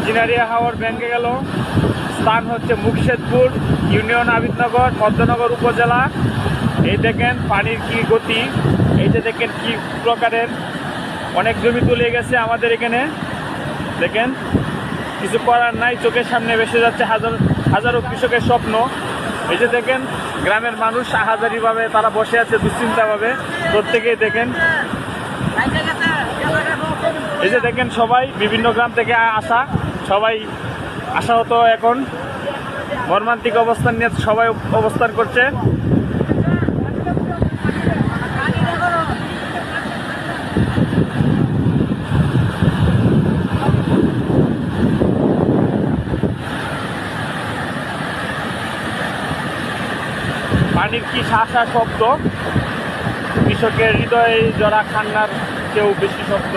Engineering হাওর ভেঙে গেল। স্থান হচ্ছে মুকশেদপুর ইউনিয়ন আবিদনগর পদ্মনগর উপজেলা। এই দেখেন পানির কি গতি, এই যে দেখেন কি প্রকারের, অনেক জমি তুলে গেছে আমাদের এখানে। দেখেন কিছু করার নাই, চোখের সামনে ভেসে যাচ্ছে হাজারো কৃষকের স্বপ্ন। এই যে দেখেন গ্রামের মানুষ হাজারিভাবে তারা বসে আছে দুশ্চিন্তাভাবে। প্রত্যেকেই দেখেন, এই যে দেখেন সবাই বিভিন্ন গ্রাম থেকে আসা, সবাই আশাহত এখন মর্মান্তিক অবস্থান নিয়ে সবাই অবস্থান করছে। পানির কি শাসা শব্দ, কৃষকের হৃদয়ে জড়া কান্নার চেয়েও বেশি শব্দ।